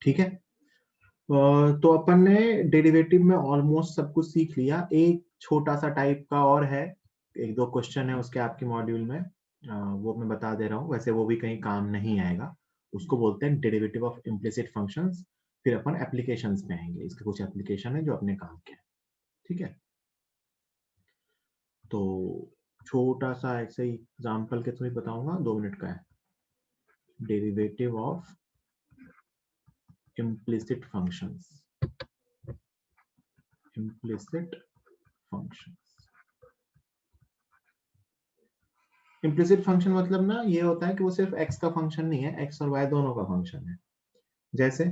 ठीक है। तो अपन ने डेरिवेटिव में ऑलमोस्ट सब कुछ सीख लिया। एक छोटा सा टाइप का और है, एक दो क्वेश्चन है उसके आपके मॉड्यूल में, वो मैं बता दे रहा हूँ, वैसे वो भी कहीं काम नहीं आएगा। उसको बोलते हैं डेरिवेटिव ऑफ इम्प्लिसिट फंक्शंस। फिर अपन एप्लीकेशंस में आएंगे, इसके कुछ एप्लीकेशन है जो अपने काम के हैं। ठीक है, तो छोटा सा ऐसे ही एग्जाम्पल के थ्रू बताऊंगा, 2 मिनट का है। Derivative of implicit functions, implicit functions. Implicit function मतलब ना ये होता है कि वो सिर्फ x का फंक्शन नहीं है, x और y दोनों का फंक्शन है। जैसे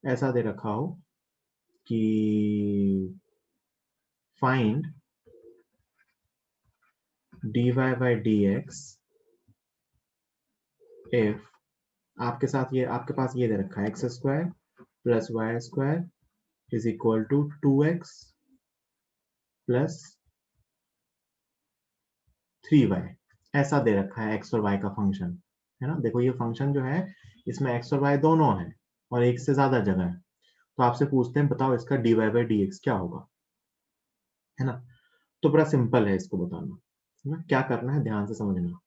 ऐसा दे रखा हो कि find dy by dx if, आपके साथ ये, आपके पास ये दे रखा है x square plus y square is equal to 2x plus 3y। ऐसा दे रखा है x और y का फंक्शन, है ना। देखो ये फंक्शन जो है इसमें x और y दोनों है और एक से ज्यादा जगह है। तो आपसे पूछते हैं बताओ इसका dy by dx क्या होगा, है ना। तो बड़ा सिंपल है इसको बताना, है ना। क्या करना है ध्यान से समझना।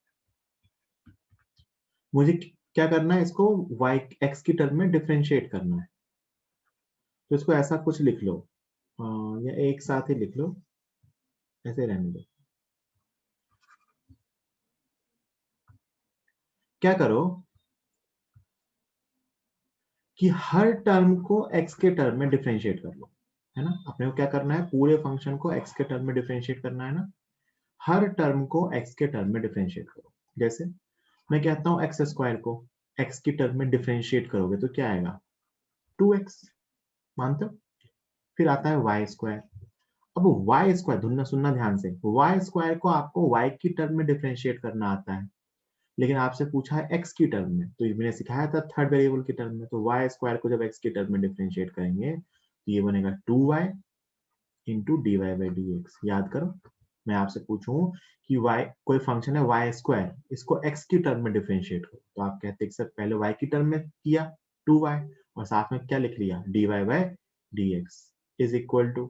मुझे क्या करना है, इसको y x की टर्म में डिफरेंशिएट करना है। तो इसको ऐसा कुछ लिख लो, या एक साथ ही लिख लो, ऐसे रहने दो। क्या करो कि हर टर्म को x के टर्म में डिफरेंशिएट कर लो, है ना। अपने को क्या करना है, पूरे फंक्शन को x के टर्म में डिफरेंशिएट करना है ना। हर टर्म को x के टर्म में डिफरेंशिएट करो। जैसे मैं कहता हूं एक्स स्क्वायर को x की टर्म में डिफरेंशिएट करोगे तो क्या आएगा, 2x। मानते हो। फिर आता है वाई स्क्वायर। अब वाई स्क्वायर, धुनना सुनना ध्यान से, वाई स्क्वायर को आपको वाई की टर्म में डिफरेंशिएट करना आता है, लेकिन आपसे पूछा है एक्स की टर्म में, तो मैंने सिखाया था थर्ड वेरिएबल की टर्म में। तो वाई स्क्वायर को जब एक्स की टर्म में डिफरेंशिएट करेंगे तो ये बनेगा 2y into d y by d x. याद करो, मैं आपसे पूछूं कि y कोई फंक्शन है वाई स्क्वायर, इसको x की टर्म में डिफरेंशिएट करो, तो आप कहते हैं सर पहले y की टर्म में किया 2y, और साथ में क्या लिख लिया dy by dx is equal to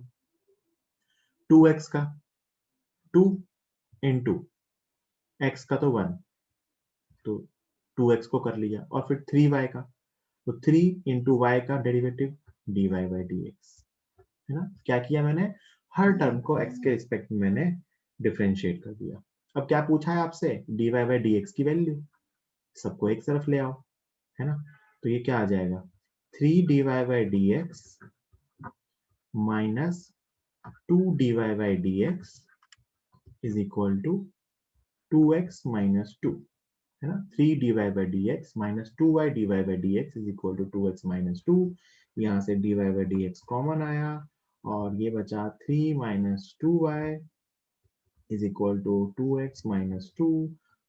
2x का 2 इंटू x का तो 1, तो 2x को कर लिया, और फिर 3y का, तो 3 इंटू वाई का डेरिवेटिव dy बाई dx, है ना। क्या किया मैंने, हर टर्म को x के रिस्पेक्ट में मैंने डिफरेंशिएट कर दिया। अब क्या पूछा है आपसे, dy बाई dx की वैल्यू, सबको एक तरफ ले आओ, है ना। तो ये क्या आ जाएगा, 3 dy by dx minus 2 dy by dx is equal to 2x minus 2, है ना। 3 dy by dx minus 2y dy by dx is equal to 2x minus 2। यहाँ से dy बाई dx कॉमन आया और ये बचा 3 minus 2y is equal to 2x minus 2।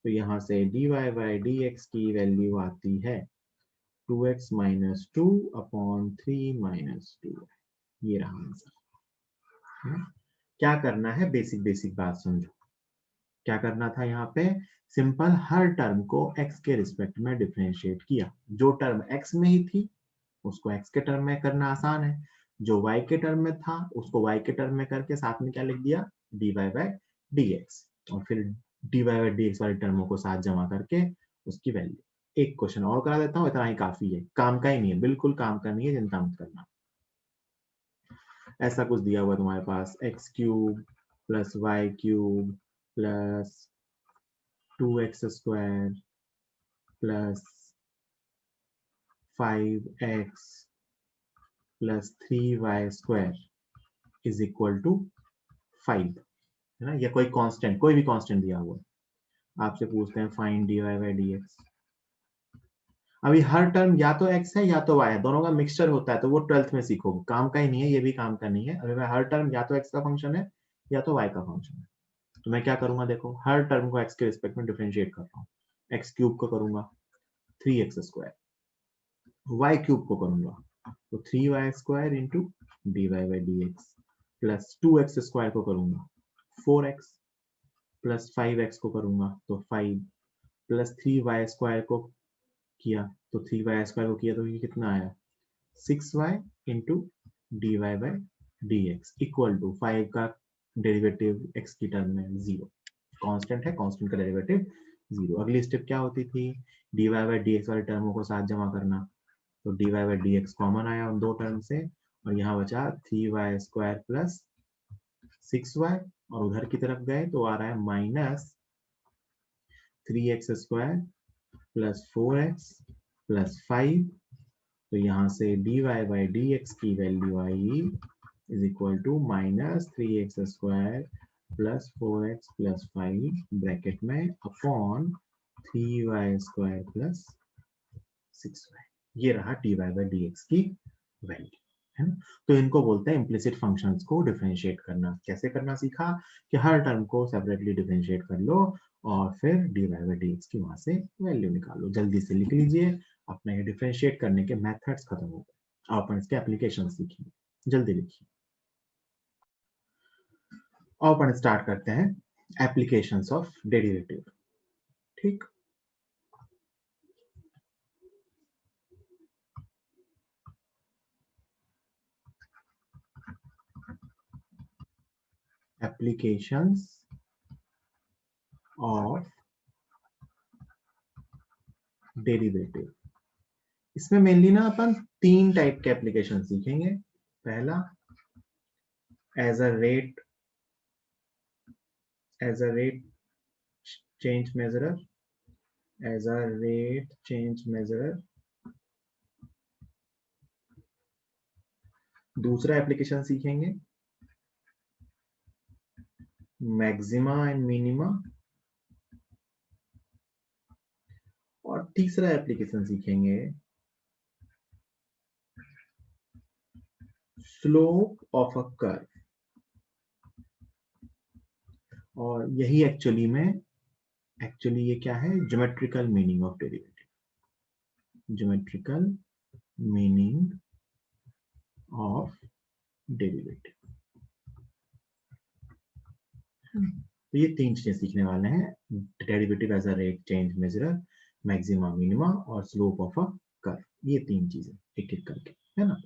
तो यहाँ से dy बाई dx की वैल्यू आती है 2x माइनस 2 अपॉन 3 माइनस 2। ये रहा आंसर। क्या करना है, बेसिक बेसिक बात समझो। क्या करना था यहाँ पे, सिंपल हर टर्म को x के रिस्पेक्ट में डिफरेंशिएट किया। जो टर्म x में ही थी उसको x के टर्म में करना आसान है, जो y के टर्म में था उसको y के टर्म में करके साथ में क्या लिख दिया dy बाई dx, और फिर dy बाई dx वाली टर्मों को साथ जमा करके उसकी वैल्यू। एक क्वेश्चन और करा देता हूँ, इतना ही काफी है, काम का ही नहीं है, बिल्कुल काम का नहीं है, चिंता मत करना। ऐसा कुछ दिया हुआ तुम्हारे पास, X cube plus Y cube plus 2x square plus 5x plus 3y square is equal to 5, है ना। या कोई कांस्टेंट, कोई भी कांस्टेंट दिया हुआ, आपसे पूछते हैं फाइंड dy बाई dx। अभी हर टर्म या तो x है या तो y है, दोनों का मिक्सचर होता है, तो वो 12th में सीखोगे, काम का ही नहीं है, ये भी काम का नहीं है। अभी मैं हर टर्म या तो x का फंक्शन है या तो y का फंक्शन है, तो मैं क्या करूंगा, देखो हर टर्म को x के रिस्पेक्ट में डिफरेंशिएट कर रहा हूँ। एक्स क्यूब को करूंगा 3x स्क्वायर, वाई क्यूब को करूंगा तो 3y square into d y by d x, plus 2x square को करूंगा 4x, प्लस 5x को करूंगा तो 5, प्लस 3y स्क्वायर को किया तो 3y² को किया तो ये कितना आया 6y into dy by dx equal to 5 का डेरिवेटिव x की टर्म में 0, कांस्टेंट है, कांस्टेंट का डेरिवेटिव 0। अगली स्टेप क्या होती थी, dy बाई dx वाले टर्मों को साथ जमा करना, तो dy बाई dx कॉमन आया उन दो टर्म से और यहाँ बचा 3y² प्लस 6y और उधर की तरफ गए तो आ रहा है minus 3x² plus 4x plus 5। तो यहाँ से dy बाई dx की वैल्यू आई is equal to minus 3x² plus 4x plus 5 bracket में अपॉन 3y² प्लस 6y। ये रहा dy बाई dx की वैल्यू, है ना। तो इनको बोलते हैं इम्प्लिसिट फंक्शंस को डिफरेंशिएट करना। कैसे करना सीखा कि हर टर्म को सेपरेटली डिफरेंशिएट कर लो और फिर dy बाई dx की वहां से वैल्यू निकालो। जल्दी से लिख लीजिए, अपना ये डिफरेंशिएट करने के मेथड्स खत्म हो गए, अपन इसके एप्लीकेशन सीखेंगे। जल्दी लिखिए। और अपन स्टार्ट करते हैं एप्लीकेशंस ऑफ डेरिवेटिव। ठीक, एप्लीकेशंस ऑफ डेरिवेटिव। इसमें मेनली ना अपन 3 टाइप के एप्लीकेशन सीखेंगे। पहला as a rate change measurer, as a rate change measurer. दूसरा एप्लीकेशन सीखेंगे मैक्सिमा एंड मिनिमा, और तीसरा एप्लीकेशन सीखेंगे स्लोप ऑफ अ कर्व। और यही एक्चुअली ये क्या है, geometrical meaning of derivative, geometrical meaning of derivative. तो ये 3 चीजें सीखने वाले हैं, derivative as a rate change measurer, maxima minima और स्लोप ऑफ अ कर्व। ये 3 चीजें एक एक करके, है ना।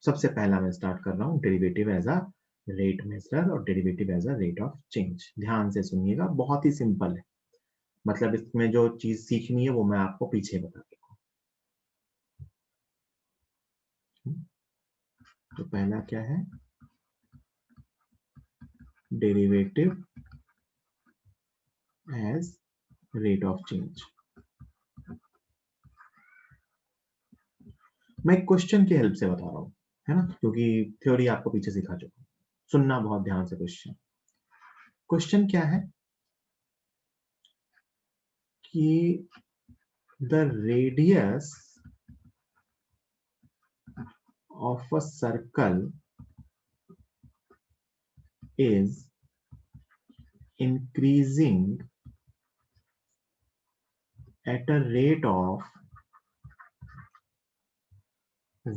सबसे पहला मैं स्टार्ट कर रहा हूँ derivative as a rate measurer और derivative as a rate of change. ध्यान से सुनिएगा, बहुत ही सिंपल है, मतलब इसमें जो चीज सीखनी है वो मैं आपको पीछे बता देता हूँ। तो पहला क्या है, derivative as rate of change. मैं एक क्वेश्चन की हेल्प से बता रहा हूँ, है ना, क्योंकि थ्योरी आपको पीछे सिखा चुका हूं। सुनना बहुत ध्यान से। क्वेश्चन क्या है कि the radius of a circle is increasing at a rate of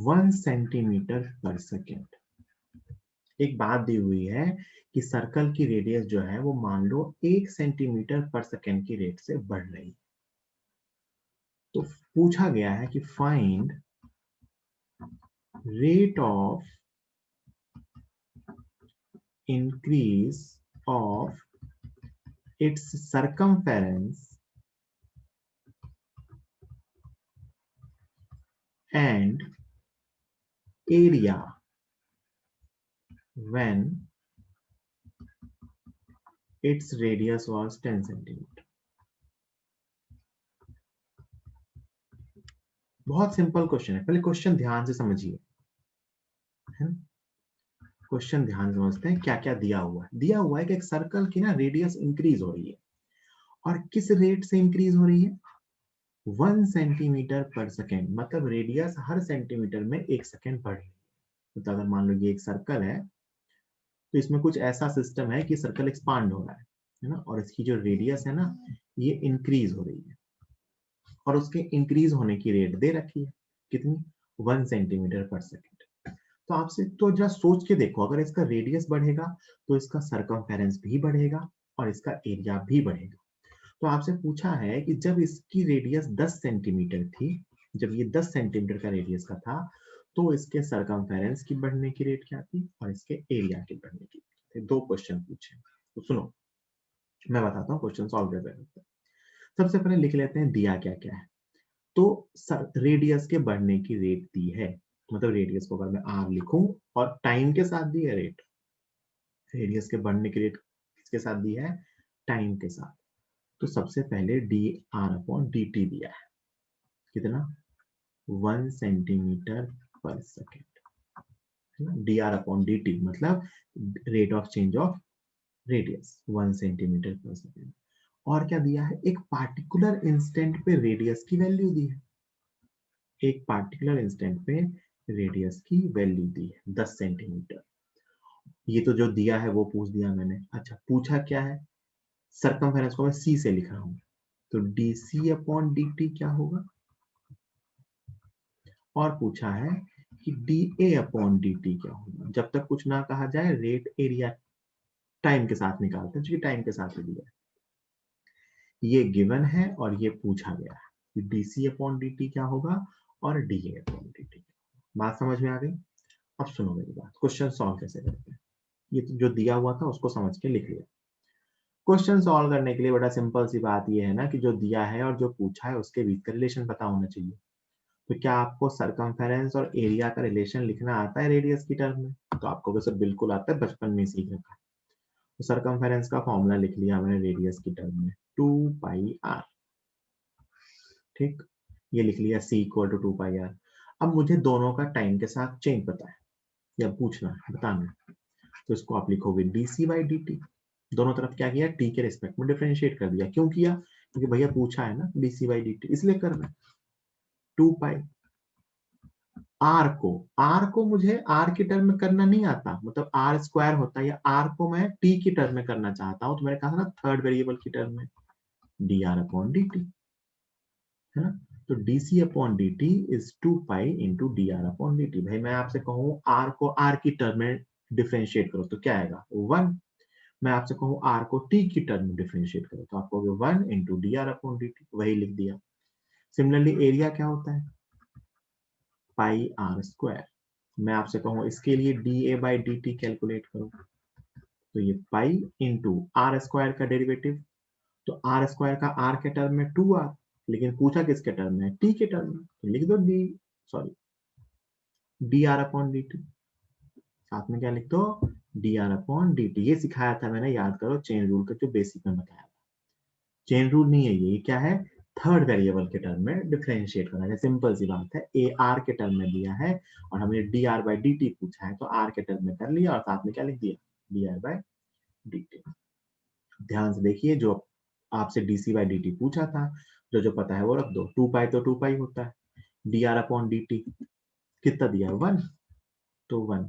1 centimetre पर सेकेंड। एक बात दी हुई है कि सर्कल की रेडियस जो है वो मान लो 1 सेंटीमीटर पर सेकेंड की रेट से बढ़ रही है। तो पूछा गया है कि find rate of increase of its circumference and area when its radius was 10 centimeter। बहुत सिंपल क्वेश्चन है, पहले क्वेश्चन ध्यान से समझिए, है ना। क्वेश्चन ध्यान से समझते हैं क्या क्या दिया हुआ है। दिया हुआ है कि एक सर्कल की ना रेडियस इंक्रीज हो रही है, और किस रेट से इंक्रीज हो रही है, 1 सेंटीमीटर पर सेकेंड, मतलब रेडियस हर सेंटीमीटर में 1 सेकेंड बढ़ रही है। तो अगर मान लो ये एक सर्कल है तो इसमें कुछ ऐसा सिस्टम है कि सर्कल एक्सपांड हो रहा है ना, और इसकी जो रेडियस है ना ये इंक्रीज हो रही है, और उसके इंक्रीज होने की रेट दे रखी है कितनी, 1 सेंटीमीटर पर सेकेंड। तो आपसे तो जरा सोच के देखो, अगर इसका रेडियस बढ़ेगा तो इसका सर्कमफेरेंस भी बढ़ेगा और इसका एरिया भी बढ़ेगा। तो आपसे पूछा है कि जब इसकी रेडियस 10 सेंटीमीटर थी, जब ये 10 सेंटीमीटर का रेडियस का था, तो इसके सरकमफेरेंस की बढ़ने की रेट क्या थी और इसके एरिया की बढ़ने की रेट थी। 2 क्वेश्चन पूछे, तो सुनो मैं बताता हूँ क्वेश्चन सॉल्व कैसे करते हैं। सबसे पहले लिख लेते हैं दिया क्या क्या है। तो रेडियस के बढ़ने की रेट दी है, मतलब रेडियस को अगर मैं आर लिखूं और टाइम के साथ दी है रेट, रेडियस के बढ़ने की रेट किसके साथ दी है, टाइम के साथ। तो सबसे पहले D are upon D T दिया है, कितना 1 सेंटीमीटर पर सेकेंड, है ना। D are upon D T मतलब rate of change of radius 1 centimetre पर सेकेंड। और क्या दिया है, एक पार्टिकुलर इंस्टेंट पे रेडियस की वैल्यू दी है, एक पार्टिकुलर इंस्टेंट पे रेडियस की वैल्यू दी है 10 सेंटीमीटर। ये तो जो दिया है वो पूछ दिया मैंने। अच्छा पूछा क्या है, सरकमफेरेंस को मैं सी से लिख रहा हूं, तो d c upon D t क्या होगा, और पूछा है कि d a upon D t क्या होगा। जब तक कुछ ना कहा जाए रेट एरिया टाइम के साथ निकालते हैं, क्योंकि टाइम के साथ ही दिया है। ये गिवन है और ये पूछा गया है कि d c upon D t क्या होगा और d a upon D t. बात समझ में आ गई। अब सुनो मेरी बात, क्वेश्चन सॉल्व कैसे करते हैं। ये तो जो दिया हुआ था उसको समझ के लिख लिया। क्वेश्चन सॉल्व करने के लिए बड़ा सिंपल सी बात ये है ना कि जो दिया है और जो पूछा है उसके बीच का रिलेशन पता होना चाहिए। तो क्या आपको सरकमफेरेंस और एरिया का रिलेशन लिखना आता है रेडियस की टर्म में, तो आपको वैसे बिल्कुल आता है, बचपन में सीख रखा है। तो सरकमफेरेंस का फॉर्मूला लिख लिया मैंने रेडियस की टर्म में 2 पाई आर, ठीक। ये लिख लिया c equal to 2 pi r. अब मुझे दोनों का टाइम के साथ चेंज पता है या पूछना है, बताना है। तो इसको आप लिखोगे d c by D t, दोनों तरफ क्या किया, टी के रिस्पेक्ट में डिफरेंशिएट कर दिया। क्यों किया, क्योंकि भैया पूछा है ना d c by D t, इसलिए कर रहे हैं। 2 पाई आर को मुझे आर की टर्म में करना नहीं आता, मतलब आर स्क्वायर होता है, या आर को मैं टी की टर्म में करना चाहता हूं, तो मैंने कहा ना थर्ड वेरिएबल की टर्म में D R upon D t, है ना। तो d c upon D T is 2 pi into D R upon D t. भाई मैं आपसे कहूँ आर को आर की टर्म में डिफरेंशिएट करो तो क्या आएगा 1। मैं आपसे कहूँ आर को टी की टर्म में डिफरेंशिएट करो तो आप कहोगे 1 into D R upon D T, वही लिख दिया। सिमिलरली एरिया क्या होता है, पाई आर स्क्वायर। मैं आपसे कहूँ इसके लिए D A by D T calculate करो, तो ये पाई इंटू आर स्क्वायर का डेरिवेटिव, तो आर स्क्वायर का आर के टर्म में 2r, लेकिन पूछा किसके टर्म में, टी के टर्म में, तो लिख दो D R upon D T. साथ में क्या लिख दो, D R upon D T. ये सिखाया था मैंने, याद करो, चेन रूल का जो बेसिक में बताया था। चेन रूल नहीं है ये क्या है, थर्ड वेरिएबल के टर्म में डिफरेंशिएट करना है। सिंपल सी बात है, ए आर के टर्म में दिया है और हमने D R by D T पूछा है, तो आर के टर्म में कर लिया और साथ में क्या लिख दिया, D R by D T. ध्यान से देखिए, जो आपसे डीसी बाई डी टी पूछा था, जो जो पता है वो रख दो। 2 पाई तो 2 पाई होता है, D R upon D T कितना दिया है 1, तो 1।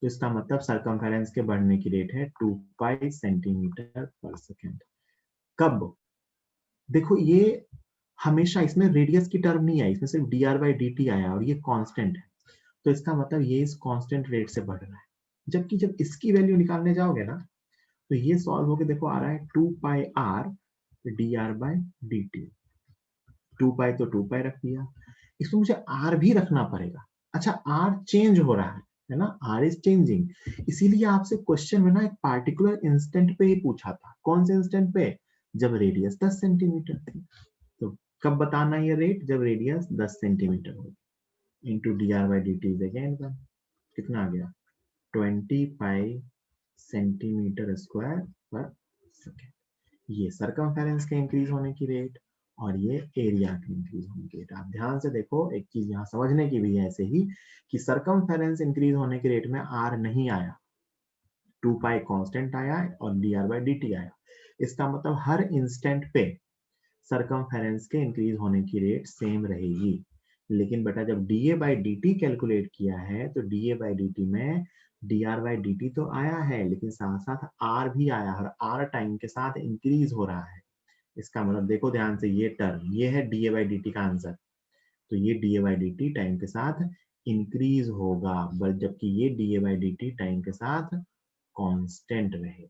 तो इसका मतलब सरकमफेरेंस के बढ़ने की रेट है 2 पाई सेंटीमीटर पर सेकेंड। कब, देखो ये हमेशा इसमें रेडियस की टर्म नहीं आई, इसमें सिर्फ D R by D T आया और ये कांस्टेंट है, तो इसका मतलब ये इस कांस्टेंट रेट से बढ़ रहा है। जबकि जब इसकी वैल्यू निकालने जाओगे ना, तो ये सॉल्व होके देखो आ रहा है 2 pi R D R by D T. 2 pi तो 2 पाई रख दिया, इसमें मुझे आर भी रखना पड़ेगा। अच्छा आर चेंज हो रहा है ना, आर इज चेंजिंग। इसीलिए आपसे क्वेश्चन में ना एक पार्टिकुलर इंस्टेंट पे ही पूछा था। कौन से इंस्टेंट पे, जब रेडियस 10 सेंटीमीटर थी। तो कब बताना ये रेट, जब रेडियस 10 सेंटीमीटर हो, into D R by D T again कितना आ गया 20 पाई सेंटीमीटर स्क्वायर पर सेकेंड। ये सरकमफेरेंस के इंक्रीज होने की रेट और ये एरिया की इंक्रीज होने की रेट। आप ध्यान से देखो, एक चीज यहाँ समझने की भी है ऐसे ही, कि सरकमफेरेंस इंक्रीज होने की रेट में आर नहीं आया, 2 पाई कांस्टेंट आया और D R by D T आया। इसका मतलब हर इंस्टेंट पे सरकमफेरेंस के इंक्रीज होने की रेट सेम रहेगी। लेकिन बेटा जब D A by D T calculate किया है, तो D A by D T में D R by D T तो आया है, लेकिन साथ साथ आर भी आया और आर टाइम के साथ इंक्रीज हो रहा है। इसका मतलब देखो ध्यान से, ये टर्म ये है D A by D T का आंसर, तो ये D A by D T time के साथ इंक्रीज होगा, बट जबकि ये D A by D T time के साथ कांस्टेंट रहेगा।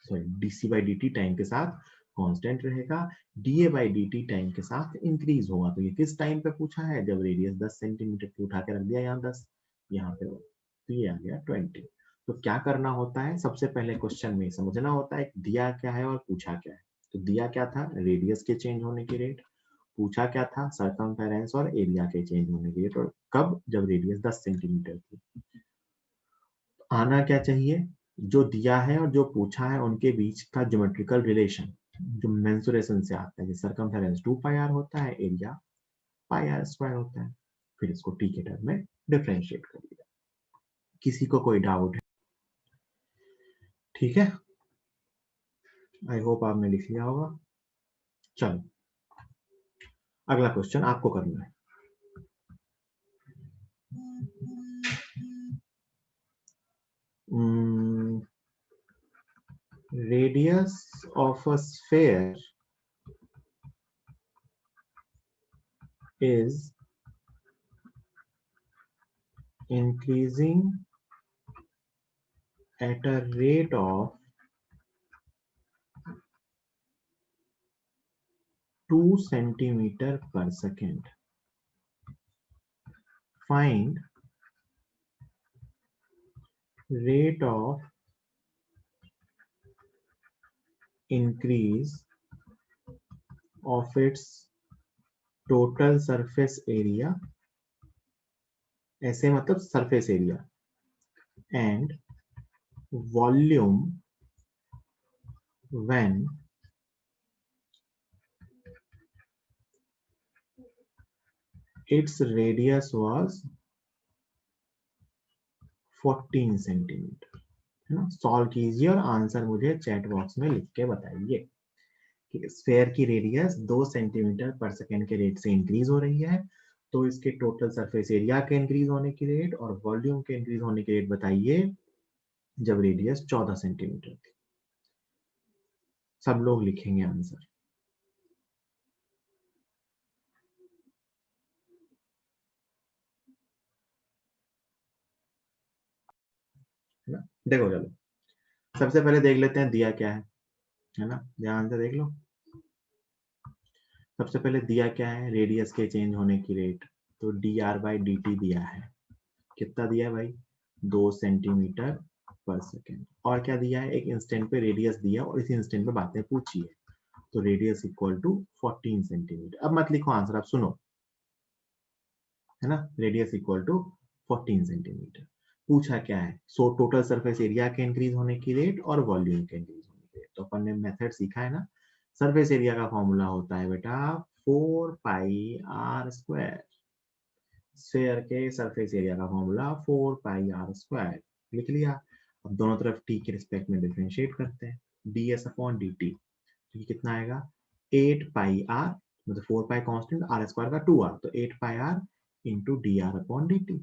Sorry, DC by D T time के साथ कांस्टेंट रहेगा, DA by D T time के साथ इंक्रीज होगा। तो ये किस टाइम पे पूछा है, जब रेडियस 10 सेंटीमीटर की उठा के रख दिया यहाँ 10, यहाँ पे तो ये आ गया 20। तो क्या करना होता है, सबसे पहले क्वेश्चन में समझना होता है दिया क्या है और पूछा क्या है। तो दिया क्या था, रेडियस के चेंज होने की रेट, पूछा क्या था, सरकमफेरेंस और एरिया के चेंज होने की रेट, और कब, जब रेडियस 10 सेंटीमीटर थी। आना क्या चाहिए, जो दिया है और जो पूछा है उनके बीच का ज्योमेट्रिकल रिलेशन जो मेंसुरेशन से आता है, सरकमफेरेंस 2 पाई आर होता है, एरिया पाई आर स्क्वायर होता है। फिर इसको टी के टर्म में डिफरेंशिएट करिए। किसी को कोई डाउट है? ठीक है, आई होप आपने लिख लिया होगा। चलो अगला क्वेश्चन आपको करना है। Radius of a sphere is increasing at a rate of 2 centimeter per second. Find rate of increase of its total surface area, ऐसे मतलब surface area, and volume when its radius was 14 centimetre. है ना, solve कीजिए और answer मुझे chat box में लिख के बताइए कि स्फेयर की रेडियस 2 सेंटीमीटर पर सेकेंड के रेट से इंक्रीज हो रही है, तो इसके टोटल सरफेस एरिया के इंक्रीज होने की रेट और वॉल्यूम के इंक्रीज होने की रेट बताइए जब रेडियस 14 सेंटीमीटर थी। सब लोग लिखेंगे आंसर। है ना, देखो चलो सबसे पहले देख लेते हैं दिया क्या है ना, ध्यान से देख लो। सबसे पहले दिया क्या है, रेडियस के चेंज होने की रेट, तो D R by D T दिया है। कितना दिया है भाई, 2 सेंटीमीटर पर सेकेंड। और क्या दिया है, एक इंस्टेंट पे रेडियस दिया और इसी इंस्टेंट पे बातें पूछी है, तो रेडियस इक्वल टू 14 सेंटीमीटर। अब मत लिखो आंसर, आप सुनो, है ना, रेडियस इक्वल टू 14 सेंटीमीटर। पूछा क्या है, सो टोटल सरफेस एरिया के इंक्रीज होने की रेट और वॉल्यूम के इंक्रीज होने की रेट। तो अपन ने मेथड सीखा है ना, सरफेस एरिया का फॉर्मूला होता है बेटा 4 पाई आर स्क्वायर। स्फेयर के सरफेस एरिया का फॉर्मूला 4 पाई आर स्क्वायर, लिख लिया। अब दोनों तरफ टी के रिस्पेक्ट में डिफरेंशिएट करते हैं, ds अपॉन dt। तो ये कितना आएगा, 8 पाई आर, मतलब 4 पाई कांस्टेंट, आर स्क्वायर का 2r, तो 8 pi R into D R upon D T.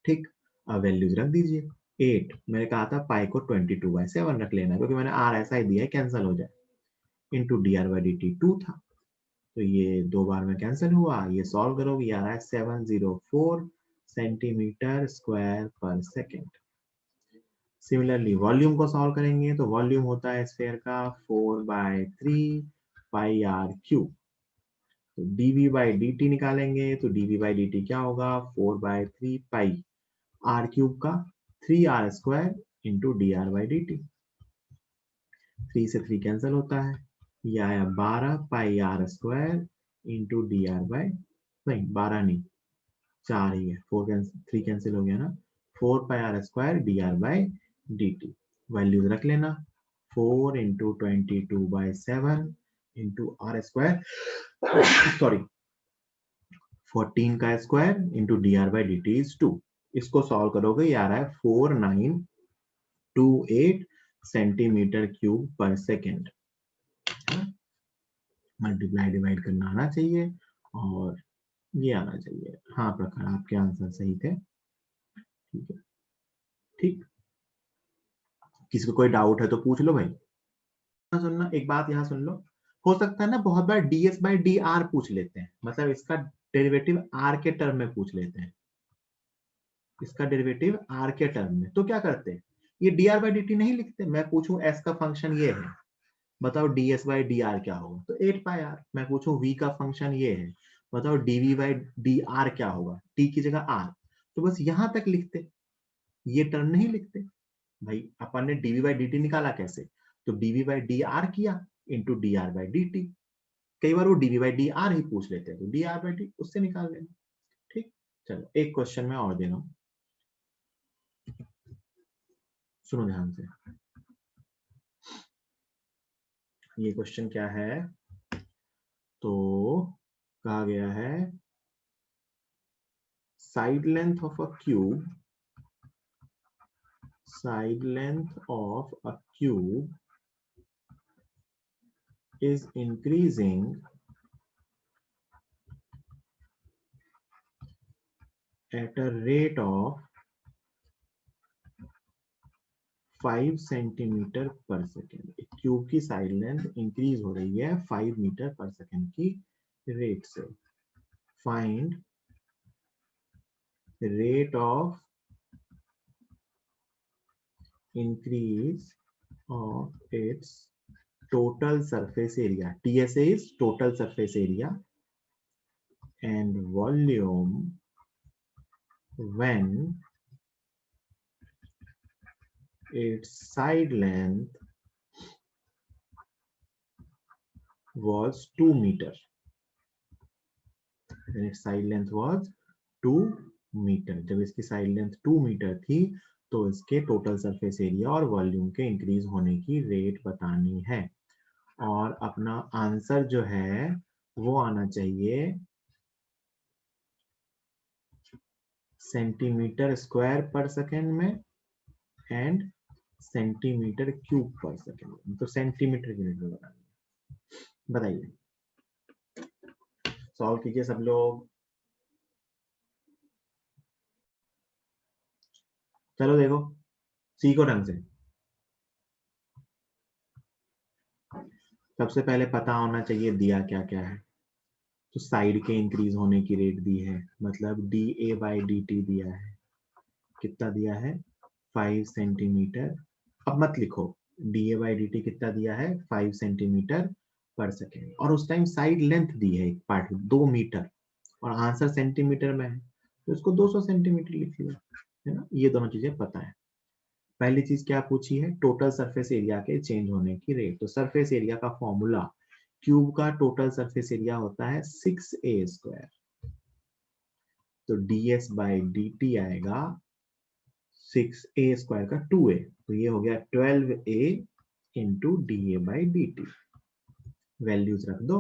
ठीक, अब वैल्यूज रख दीजिए। 8 मैंने कहा था पाई को 22 बाई 7 रख लेना, क्योंकि मैंने आर ऐसा ही दिया है कैंसिल हो जाए, into D R by D T 2 था, तो ये 2 बार में कैंसिल हुआ। ये सॉल्व करोगे, ये आ रहा है 704 सेंटीमीटर स्क्वायर पर सेकेंड। सिमिलरली वॉल्यूम को सॉल्व करेंगे, तो वॉल्यूम होता है स्फेयर का 4/3 पाई आर क्यूब। तो dv बाई डी टी निकालेंगे, तो dv बाई डी टी क्या होगा, 4/3 पाई आर क्यूब का 3r square into D R by D T. 3 से 3 कैंसिल होता है, ये आया 12 pi R square into D R by, नहीं 12 नहीं 4 ही है, 3 कैंसिल हो गया ना, 4 pi R square D R by D T. Values रख लेना, 4 into 22/7 into R square sorry 14 का square into D R by D T is 2। इसको सॉल्व करोगे, ये आ रहा है 4928 सेंटीमीटर क्यूब पर सेकेंड। मल्टीप्लाई डिवाइड करना आना चाहिए और ये आना चाहिए। हाँ प्रखर, आपके आंसर सही थे। ठीक है, ठीक, किसी को कोई डाउट है तो पूछ लो भाई। सुनना, एक बात यहाँ सुन लो, हो सकता है ना बहुत बार ds बाई डी आर पूछ लेते हैं, मतलब इसका डेरिवेटिव आर के टर्म में पूछ लेते हैं, इसका डेरिवेटिव आर के टर्म में। तो क्या करते हैं, ये D R by D T नहीं लिखते, मैं पूछूं एस का फंक्शन ये है, बताओ ds बाई डी आर क्या होगा, तो 8 पाई आर। मैं पूछूं v का फंक्शन ये है, बताओ dv बाई डी आर क्या होगा, t की जगह r, तो बस यहां तक लिखते, ये टर्म नहीं लिखते भाई। अपन ने dv बाई dt निकाला कैसे, तो dv बाई डी आर किया into D R by D T. कई बार वो dv बाई डी आर ही पूछ लेते हैं, तो डी आर बाई टी उससे निकाल लेना। ठीक, चलो एक क्वेश्चन में और दे रहा हूं, सुनो ध्यान से। ये क्वेश्चन क्या है, तो कहा गया है side length of a cube, side length of a cube is increasing at a rate of 5 centimetre पर सेकेंड। क्यूब की साइड लेंथ इंक्रीज हो रही है 5 मीटर पर सेकेंड की रेट से। Find rate of increase of its total surface area, TSA is total surface area, and volume when its side length was 2 meter. When its side length was 2 metre, जब इसकी side length 2 metre थी तो इसके total surface area और volume के increase होने की rate बतानी है। और अपना आंसर जो है वो आना चाहिए सेंटीमीटर स्क्वायर पर सेकेंड में एंड सेंटीमीटर क्यूब पर सेकेंड में। तो सेंटीमीटर की यूनिट में बताइए, सॉल्व कीजिए सब लोग। चलो देखो, सीखो ढंग से। सबसे पहले पता होना चाहिए दिया क्या क्या है। तो साइड के इंक्रीज होने की रेट दी है, मतलब D A by D T दिया है, कितना दिया है 5 सेंटीमीटर। अब मत लिखो D A by D T कितना दिया है 5 सेंटीमीटर पर सेकेंड, और उस टाइम साइड लेंथ दी है एक पार्ट 2 मीटर और आंसर सेंटीमीटर में है, तो इसको 200 सेंटीमीटर लिख लिया, है ना। ये दोनों चीजें पता है। पहली चीज क्या पूछी है, टोटल सरफेस एरिया के चेंज होने की रेट। तो सरफेस एरिया का फॉर्मूला, क्यूब का टोटल सरफेस एरिया होता है 6a स्क्वायर, तो ds बाई डी टी आएगा 6a स्क्वायर का 2a, तो ये हो गया 12a into D A by D T. Values रख दो,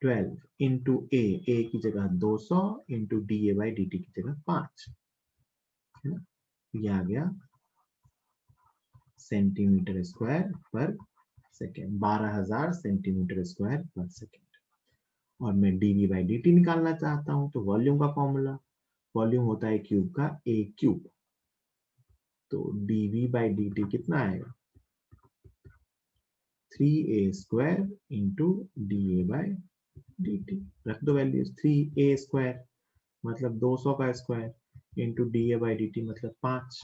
12 इंटू ए की जगह 200 into D A by D T की जगह 5, है ना। ये आ गया सेंटीमीटर स्क्वायर पर सेकेंड, 12,000 सेंटीमीटर स्क्वायर पर सेकेंड। और मैं डीवी बाई डी टी निकालना चाहता हूं, तो वॉल्यूम का फॉर्मूला, वॉल्यूम होता है क्यूब का ए क्यूब, तो dv बाई डी टी कितना आएगा 3a square into D A by D T. रख दो वैल्यूज, 3a स्क्वायर मतलब 200 का square into D A by D T मतलब 5,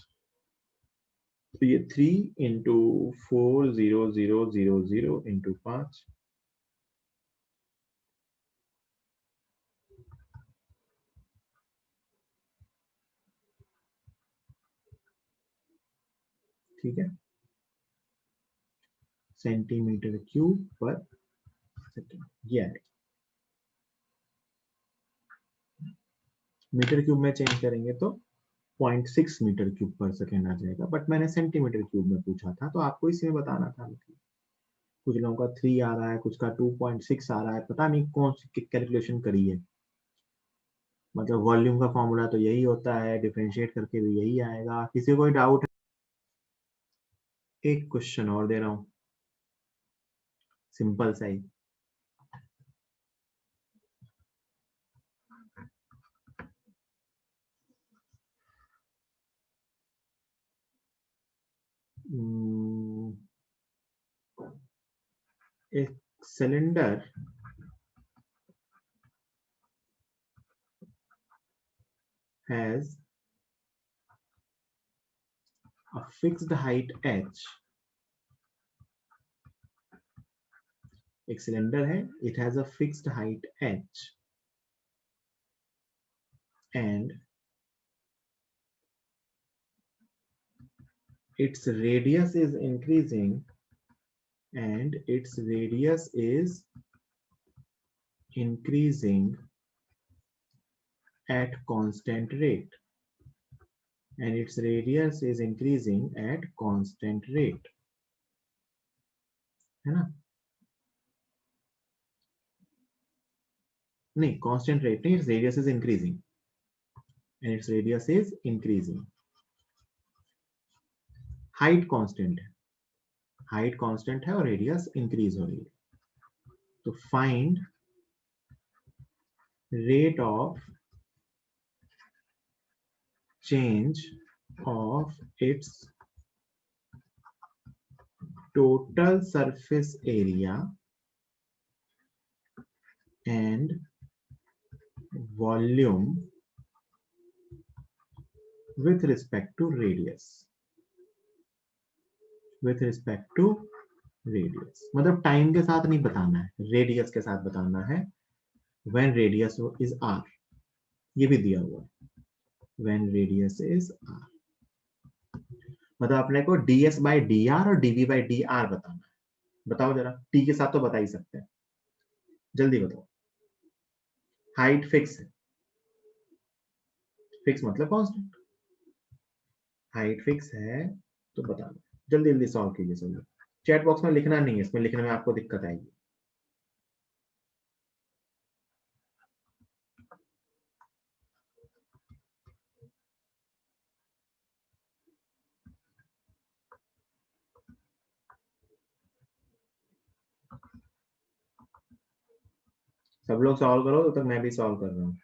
तो ये 3 इंटू 40000 इंटू 5, ठीक है, सेंटीमीटर क्यूब पर सेकेंड। ये है मीटर क्यूब में चेंज करेंगे तो 0.6 मीटर क्यूब पर सेकेंड आ जाएगा, बट मैंने सेंटीमीटर क्यूब में पूछा था तो आपको इसी में बताना था। मतलब कुछ लोगों का 3 आ रहा है, कुछ का 2.6 आ रहा है, पता नहीं कौन सी कैलकुलेशन करी है। मतलब वॉल्यूम का फॉर्मूला तो यही होता है, डिफरेंशिएट करके भी यही आएगा। किसी को कोई डाउट है? एक क्वेश्चन और दे रहा हूं, सिंपल सा ही। एक cylinder has a fixed height h एक सिलेंडर है, it has a fixed height h and its radius is increasing and its radius is increasing at constant rate and its radius is increasing at constant rate, है ना? नहीं, constant rate नहीं, its radius is increasing and its radius is increasing. height constant है, height constant है और radius increase हो रही है. तो find rate of change of its total surface area and volume with respect to radius. With respect to radius मतलब time के साथ नहीं बताना है, रेडियस के साथ बताना है. when radius is r, ये भी दिया हुआ है, when radius is r मतलब अपने को ds by dr और dv by dr बताना है. बताओ जरा, t के साथ तो बता ही सकते हैं, जल्दी बताओ. हाइट फिक्स है, फिक्स मतलब कांस्टेंट, हाइट फिक्स है तो बताना. जल्दी जल्दी सॉल्व कीजिए सब लोग. चैट बॉक्स में लिखना नहीं है, इसमें लिखने में आपको दिक्कत आएगी. सब लोग सॉल्व करो, तो तक मैं भी सॉल्व कर रहा हूँ.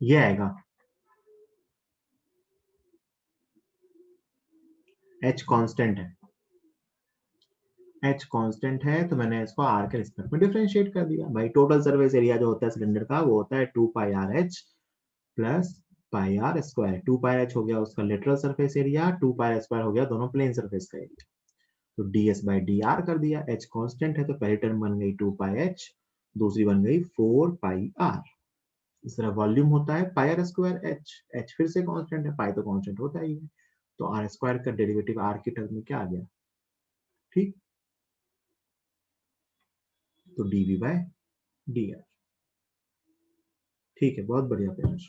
ये आएगा h कांस्टेंट है, h कांस्टेंट है तो मैंने इसको r के रिस्पेक्ट में डिफरेंशिएट कर दिया. भाई टोटल सर्फेस एरिया जो होता है सिलेंडर का वो होता है 2 pi R H plus pi R square. 2 pi H हो गया उसका lateral surface area, 2 pi square हो गया दोनों प्लेन सरफेस का एरिया. तो ds बाई डी आर कर दिया. h कांस्टेंट है तो पहली टर्म बन गई 2 पाई h, दूसरी बन गई 4 पाई r. इस तरह वॉल्यूम होता है पाई आर स्क्वायर एच, एच फिर से कांस्टेंट है, पाई तो कांस्टेंट होता ही है. तो आर स्क्वायर का डेरिवेटिव आर की टर्म में क्या आ गया, ठीक. तो dv बाय dr. ठीक है, बहुत बढ़िया प्रयास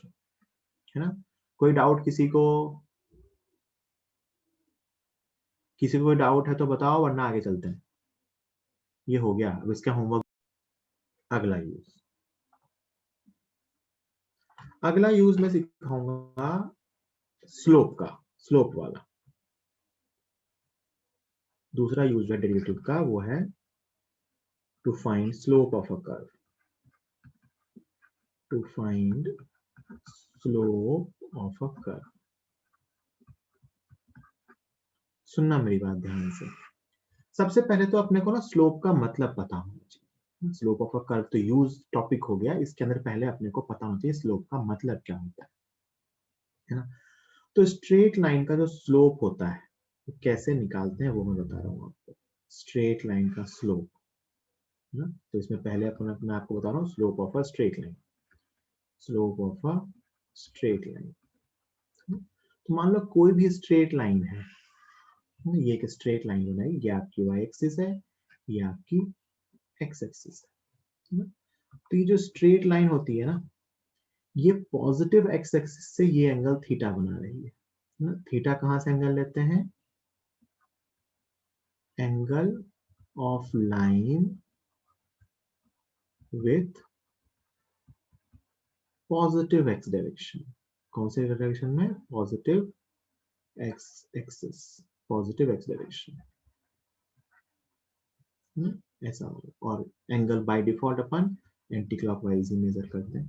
है ना. कोई डाउट किसी को, किसी को कोई डाउट है तो बताओ, वरना आगे चलते हैं. ये हो गया, अब इसका होमवर्क. अगला यूज, अगला यूज मैं सिखाऊंगा स्लोप का, स्लोप वाला. दूसरा यूज है डेरिवेटिव का, वो है to find slope of a curve. To find slope of a curve. सुनना मेरी बात ध्यान से. सबसे पहले तो अपने को ना स्लोप का मतलब पता होना चाहिए. स्लोप ऑफ अ कर्व तो यूज टॉपिक हो गया, इसके अंदर पहले अपने को पता होना चाहिए स्लोप का मतलब क्या होता है ना. तो स्ट्रेट लाइन का जो स्लोप होता है वो कैसे निकालते हैं वो मैं बता रहा हूँ आपको. स्ट्रेट लाइन का स्लोप ना, तो इसमें पहले अपन मैं आपको बता रहा हूँ slope of a straight line. Slope of a straight line. तो मान लो कोई भी स्ट्रेट लाइन है, ये एक स्ट्रेट लाइन बनाई, ये आपकी y एक्सिस है, ये आपकी x एक्सिस है. तो ये जो स्ट्रेट लाइन होती है ना, ये पॉजिटिव x एक्सिस से ये एंगल थीटा बना रही है ना. थीटा कहां से एंगल लेते हैं, angle of line with positive x direction. कौन से डायरेक्शन में, positive x axis, positive x direction. ऐसा होगा। और एंगल बाय डिफॉल्ट अपन एंटी क्लॉकवाइज ही मेजर करते हैं,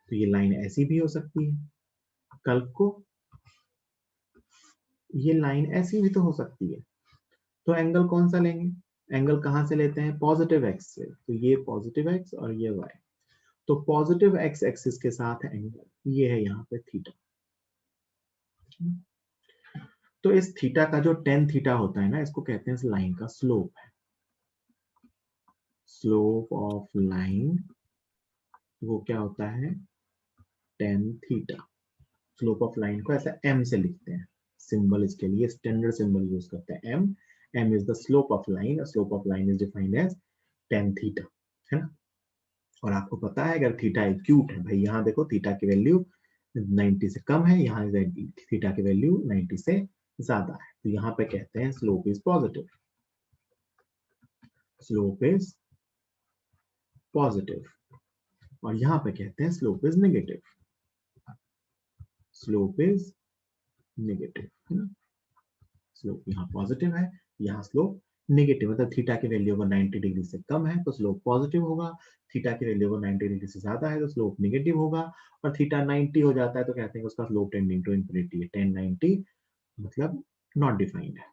तो ये लाइन ऐसी भी हो सकती है। कल को ये लाइन ऐसी भी तो हो सकती है, तो एंगल कौन सा लेंगे, एंगल कहां से लेते हैं, पॉजिटिव एक्स से, तो ये पॉजिटिव एक्स और ये वाई, तो पॉजिटिव एक्स एक्सिस के साथ एंगल ये है यहाँ पे थीटा। तो इस थीटा का जो टेन थीटा होता है ना, इसको कहते हैं इस लाइन का स्लोप है। स्लोप ऑफ लाइन वो क्या होता है, tan theta. Slope of line को ऐसा एम से लिखते हैं, सिंबल इसके लिए स्टैंडर्ड सिंबल यूज करते हैं m. M is the slope of line, slope of line is defined as tan theta, है ना। और आपको पता है अगर थीटा एक्यूट है, भाई यहाँ देखो थीटा की वैल्यू 90 से कम है, यहाँ थीटा की वैल्यू 90 से ज्यादा है, तो यहाँ पे कहते हैं slope is positive. Slope is positive. और यहाँ पे कहते हैं slope is negative. Slope is negative, है ना। स्लोप यहाँ पॉजिटिव है, यहाँ स्लोप नेगेटिव, मतलब थीटा की वैल्यू अगर 90 डिग्री से कम है तो स्लोप पॉजिटिव होगा, थीटा की वैल्यू अगर 90 डिग्री से ज्यादा है तो स्लोप नेगेटिव होगा। और थीटा 90 हो जाता है तो कहते हैं उसका स्लोप टेंडिंग टू इंफिनिटी है। 1090 मतलब नॉट डिफाइंड है,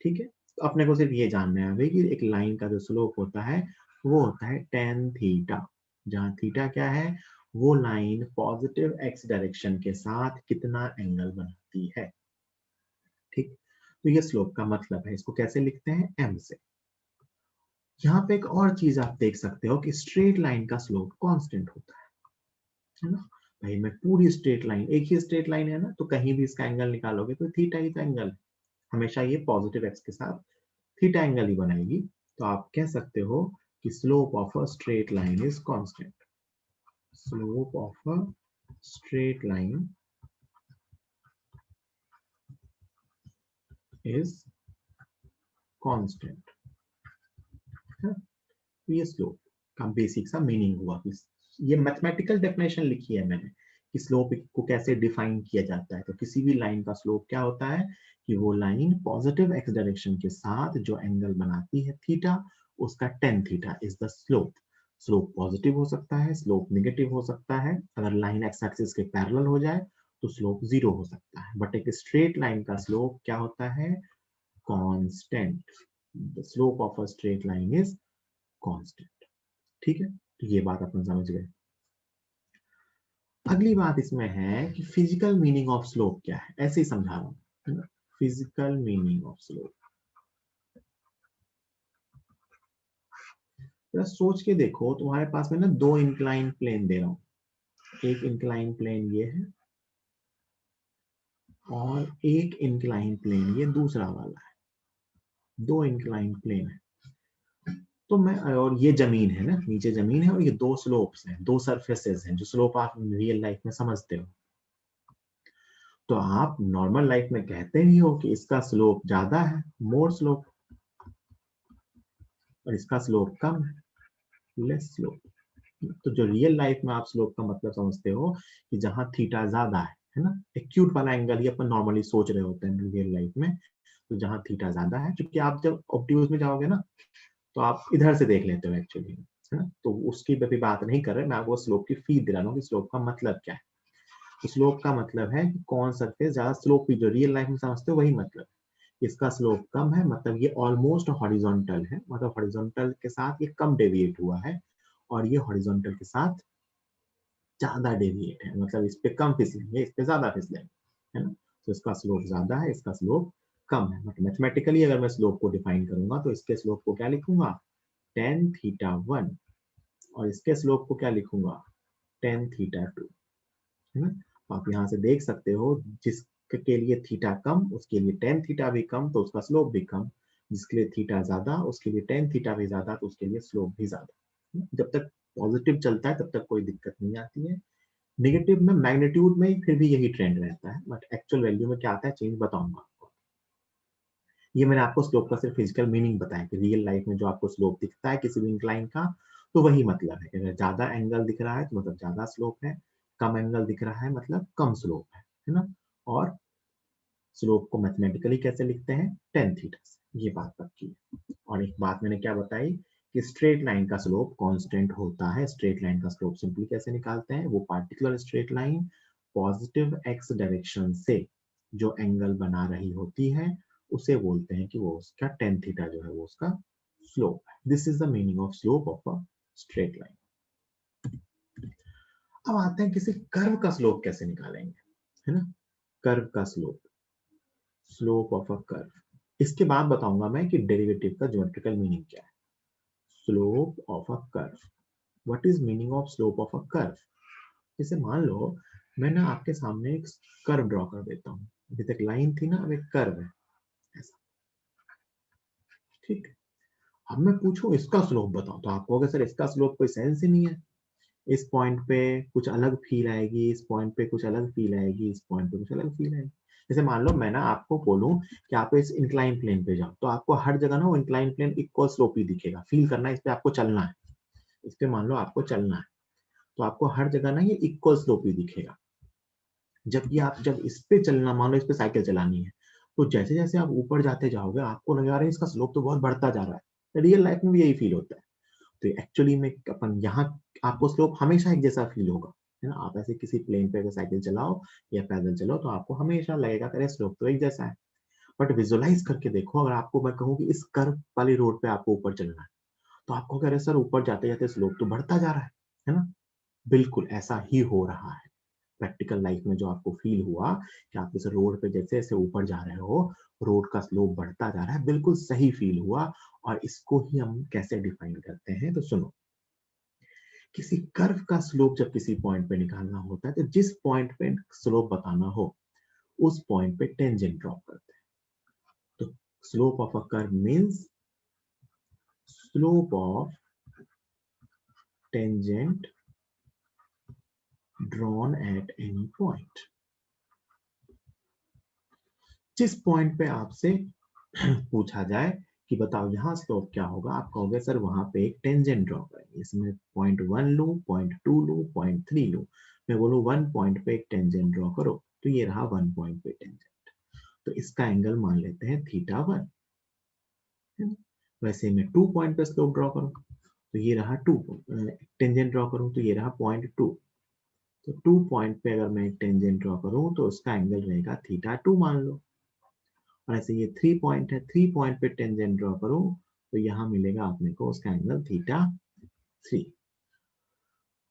ठीक है। तो अपने को सिर्फ ये जानना है अभी कि एक लाइन का जो स्लोप होता है वो होता है टेन थीटा, जहां थीटा क्या है, वो लाइन पॉजिटिव एक्स डायरेक्शन के साथ कितना एंगल बनाती है, ठीक। तो ये स्लोप का मतलब है, इसको कैसे लिखते हैं, एम से। यहाँ पे एक और चीज आप देख सकते हो कि स्ट्रेट लाइन का स्लोप कांस्टेंट होता है ना। भाई मैं पूरी स्ट्रेट लाइन, एक ही स्ट्रेट लाइन है ना, तो कहीं भी इसका एंगल निकालोगे तो थीटा ही तो एंगल है, हमेशा ये पॉजिटिव एक्स के साथ थीटा एंगल ही बनाएगी। तो आप कह सकते हो कि slope of a straight line is constant. Slope of a straight line is constant. ये स्लोप का बेसिक सा मीनिंग हुआ। ये मैथमेटिकल डेफिनेशन लिखी है मैंने कि स्लोप को कैसे डिफाइन किया जाता है। तो किसी भी लाइन का स्लोप क्या होता है कि वो लाइन पॉजिटिव एक्स डायरेक्शन के साथ जो एंगल बनाती है थीटा, उसका tan theta is the slope. Slope positive हो सकता है, स्लोप नेगेटिव हो सकता है, अगर लाइन एक्स एक्सिस के पैरेलल हो जाए तो स्लोप जीरो हो सकता है, बट एक स्ट्रेट लाइन का स्लोप क्या होता है, constant. The slope of a straight line is constant, ठीक है। तो ये बात अपन समझ गए। अगली बात इसमें है कि फिजिकल मीनिंग ऑफ स्लोप क्या है, ऐसे ही समझा रहा हूं, है ना। फिजिकल मीनिंग ऑफ स्लोप, जरा सोच के देखो, तुम्हारे पास में ना दो इंक्लाइन प्लेन दे रहा हूं, एक इंक्लाइन प्लेन ये है और एक इंक्लाइन प्लेन ये दूसरा वाला है, दो इंक्लाइन प्लेन है। तो मैं, और ये जमीन है ना, नीचे जमीन है, और ये दो स्लोप्स हैं, दो सरफेसेस हैं, जो स्लोप आप रियल लाइफ में समझते हो। तो आप नॉर्मल लाइफ में कहते ही हो कि इसका स्लोप ज्यादा है, मोर स्लोप, और इसका स्लोप कम है, लेस स्लोप। तो जो रियल लाइफ में आप स्लोप का मतलब समझते हो कि जहां थीटा ज्यादा है ना, एक्यूट वाला एंगल ही अपन नॉर्मली सोच रहे होते हैं रियल लाइफ में, तो जहां थीटा ज्यादा है, क्योंकि आप जब ऑब्ट्यूज में जाओगे ना तो आप इधर से देख लेते हो एक्चुअली, है ना। तो उसकी भी बात नहीं कर रहे, मैं आपको स्लोप की फीड दिला रहा हूँ कि स्लोप का मतलब क्या है। तो स्लोप का मतलब है कि कौन सरफेस ज्यादा स्लोप की, जो रियल लाइफ में समझते हो वही मतलब। इसका स्लोप कम है मतलब ये ऑलमोस्ट हॉरिजॉन्टल है, मतलब हॉरिजॉन्टल के साथ ये कम डेविएट हुआ है, और ये हॉरिजॉन्टल के साथ ज्यादा डेविएट है, मतलब इस पे कम फिसलेंगे, इस पे ज्यादा फिसलेंगे, है ना। तो इसका स्लोप ज्यादा है, इसका स्लोप कम है। मतलब मैथमेटिकली अगर मैं स्लोप को डिफाइन करूंगा तो इसके स्लोप को क्या लिखूंगा, टेन थीटा वन, और इसके स्लोप को क्या लिखूंगा, टेन थीटा टू, है ना। तो आप यहाँ से देख सकते हो जिसके लिए थीटा कम उसके लिए टेन थीटा भी कम, तो उसका स्लोप भी कम, जिसके लिए थीटा ज्यादा उसके लिए टेन थीटा भी ज्यादा, तो उसके लिए स्लोप भी ज्यादा। जब तक पॉजिटिव चलता है तब तक कोई दिक्कत नहीं आती है। नेगेटिव में मैग्नीट्यूड में फिर भी यही ट्रेंड रहता है, बट एक्चुअल वैल्यू में क्या आता है चेंज बताऊंगा आपको। ये मैंने आपको स्लोप का सिर्फ फिजिकल मीनिंग बताया कि रियल लाइफ में जो आपको स्लोप दिखता है किसी भी इंक्लाइन का, तो वही मतलब है। अगर ज्यादा एंगल दिख रहा है तो मतलब ज्यादा स्लोप है, कम एंगल दिख रहा है मतलब कम स्लोप है ना। और स्लोप को मैथमेटिकली कैसे लिखते हैं, टेन थीटा से, ये बात पक्की है। और एक बात मैंने क्या बताई कि स्ट्रेट लाइन का स्लोप कांस्टेंट होता है। स्ट्रेट लाइन का स्लोप सिंपली कैसे निकालते हैं, वो particular straight line positive x direction से जो एंगल बना रही होती है उसे बोलते हैं कि वो उसका टेन थीटा जो है वो उसका स्लोप है। This is the meaning of slope of a straight line. अब आते हैं किसी कर्व का स्लोप कैसे निकालेंगे, है ना। कर्व का slope, slope of a curve, इसके बाद बताऊंगा मैं कि डेरिवेटिव का ज्योमेट्रिकल मीनिंग क्या है। Slope of a curve, what is meaning of slope of a curve. जैसे मान लो मैं ना आपके सामने एक कर्व ड्रॉ कर देता हूँ, अभी तक लाइन थी ना, अब एक कर्व है ऐसा, ठीक है। अब मैं पूछूं इसका स्लोप बताओ तो आप कहोगे सर इसका स्लोप कोई सेंस ही नहीं है, इस पॉइंट पे कुछ अलग फील आएगी, इस पॉइंट पे कुछ अलग फील आएगी, इस पॉइंट पे कुछ अलग फील आएगी। जैसे मान लो मैं ना आपको बोलूं कि आप इस इंक्लाइन प्लेन पे जाओ तो आपको हर जगह ना वो इंक्लाइन प्लेन इक्वल स्लोप ही दिखेगा, फील करना है, इस पे आपको चलना है, इस पे मान लो आपको चलना है तो आपको हर जगह ना ये इक्वल स्लोप ही दिखेगा। जबकि आप जब इस पे चलना, मान लो इस पे साइकिल चलानी है, तो जैसे जैसे आप ऊपर जाते जाओगे आपको लगा रहा है इसका स्लोप तो बहुत बढ़ता जा रहा है। रियल लाइफ में भी यही फील होता है। तो एक्चुअली में अपन यहाँ आपको स्लोप हमेशा एक जैसा फील होगा, है ना। आप ऐसे किसी प्लेन पे अगर साइकिल चलाओ या पैदल चलो तो आपको हमेशा लगेगा अरे स्लोप तो एक जैसा है। बट विजुअलाइज करके देखो, अगर आपको मैं कहूँ कि इस कर्व वाली रोड पे आपको ऊपर चलना है तो आपको कह रहे सर ऊपर जाते जाते स्लोप तो बढ़ता जा रहा है ना। बिल्कुल ऐसा ही हो रहा है प्रैक्टिकल लाइफ में। जो आपको फील हुआ कि आप इस रोड पे जैसे जैसे ऊपर जा रहे हो रोड का स्लोप बढ़ता जा रहा है, बिल्कुल सही फील हुआ। और इसको ही हम कैसे डिफाइन करते हैं, तो सुनो। किसी कर्व का स्लोप जब किसी पॉइंट पे निकालना होता है तो जिस पॉइंट पे स्लोप बताना हो उस पॉइंट पे टेंजेंट ड्रॉ करते हैं। तो slope of a curve means slope of tangent drawn at any point. जिस पॉइंट पे आपसे पूछा जाए कि बताओ यहाँ स्लोप क्या होगा, आप कहोगे सर वहां पे एक टेंजेंट ड्रॉ करेंगे, इसमें पॉइंट 1 लू, पॉइंट 2 लू, पॉइंट 3 लू, मैं बोलूँ 1 पॉइंट पे एक टेंजेंट ड्रॉ करो तो ये रहा 1 पॉइंट पे टेंजेंट, तो इसका एंगल मान लेते हैं थीटा 1। वैसे मैं 2 पॉइंट पे स्लोप ड्रॉ करूं तो ये रहा 2, टेंजेंट ड्रॉ करूं तो ये रहा पॉइंट 2। तो 2 पॉइंट पे अगर मैं टेंजेंट ड्रॉ करूं तो उसका एंगल रहेगा थीटा 2 मान लो। और ऐसे ये 3 पॉइंट है, 3 पॉइंट पे टेंजेंट ड्रॉ करूं तो यहाँ मिलेगा अपने को उसका एंगल थीटा 3,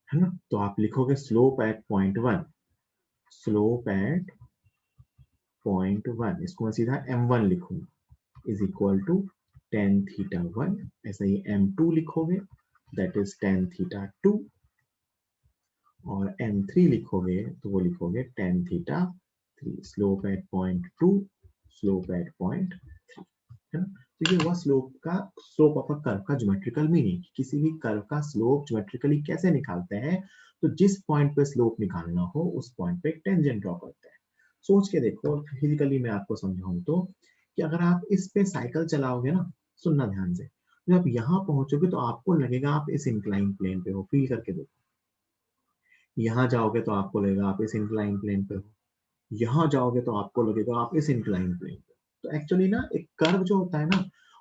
है ना। तो आप लिखोगे slope at point 1, slope at point 1, इसको मैं सीधा m1 लिखूंगा is equal to tan theta 1। ऐसा ही m2 लिखोगे दैट इज tan थीटा 2, और m3 लिखोगे तो वो लिखोगे tan theta 3। Slope at point 2, slope at point 3, है ना। तो ये हुआ स्लोप का, स्लोप ऑफ अ कर्व का ज्योमेट्रिकल मीनिंग। किसी भी कर्व का स्लोप ज्योमेट्रिकली कैसे निकालते हैं, तो जिस पॉइंट पे स्लोप निकालना हो उस पॉइंट पे एक टेंजेंट ड्रॉ करते हैं। सोच के देखो, फिजिकली मैं आपको समझाऊं तो, कि अगर आप इस पे साइकिल चलाओगे ना, सुनना ध्यान से, जब आप यहाँ पहुंचोगे तो आपको लगेगा आप इस इंक्लाइन प्लेन पे हो, फील करके देखो। यहाँ जाओगे तो आपको लगेगा आप इस इंक्लाइन प्लेन पे हो, यहाँ जाओगे तो आपको लगेगा आप इस इंक्लाइन प्लेन पे। तो एक्चुअली ना एक कर्व जो होता है ना,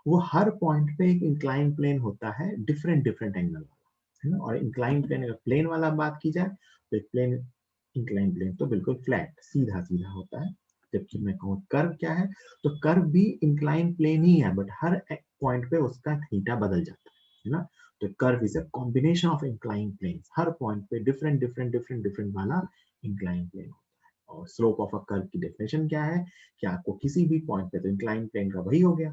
वो हर पॉइंट पे एक इंक्लाइन प्लेन होता है डिफरेंट डिफरेंट एंगल वाला, है ना। और इंक्लाइन प्लेन, अगर प्लेन वाला बात की जाए तो एक प्लेन, इंक्लाइन प्लेन तो बिल्कुल फ्लैट सीधा सीधा होता है। जबकि मैं कहूँ कर्व क्या है, तो कर्व भी इंक्लाइन प्लेन ही है, बट हर पॉइंट पे उसका थीटा बदल जाता है ना। तो curve is a combination of incline plane, हर पॉइंट पे डिफरेंट डिफरेंट डिफरेंट डिफरेंट वाला इंक्लाइन प्लेन। और स्लोप ऑफ अ कर्व की डेफिनेशन क्या है, कि आपको किसी भी पॉइंट पे, तो इंक्लाइन प्लेन का वही हो गया,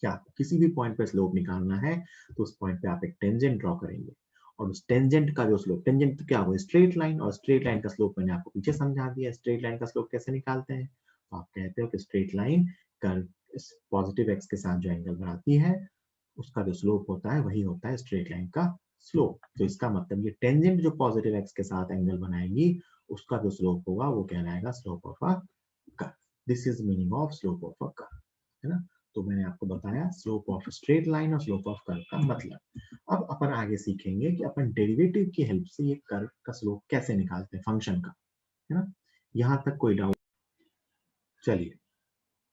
कि आपको किसी भी पॉइंट पे स्लोप निकालना है तो उस पॉइंट पे आप एक टेंजेंट ड्रॉ करेंगे, और उस टेंजेंट का जो स्लोप, टेंजेंट तो क्या हुआ, स्ट्रेट लाइन, और स्ट्रेट लाइन का स्लोप मैंने आपको पीछे समझा दिया। स्ट्रेट लाइन का स्लोप कैसे निकालते हैं, तो आप कहते हो कि straight line curve positive x के साथ जो एंगल बनाती है उसका जो स्लोप होता है वही होता है स्ट्रेट लाइन का स्लोप। तो इसका मतलब ये टेंजेंट जो पॉजिटिव एक्स के साथ एंगल बनाएगी उसका जो स्लोप होगा वो कहलाएगा slope of a curve. This is meaning of slope of a curve, है ना। तो मैंने आपको बताया स्लोप ऑफ स्ट्रेट लाइन और स्लोप ऑफ कर्व का मतलब। अब अपन आगे सीखेंगे कि अपन डेरिवेटिव की हेल्प से ये कर्व का स्लोप कैसे निकालते हैं फंक्शन का, है ना। यहां तक कोई डाउट? चलिए,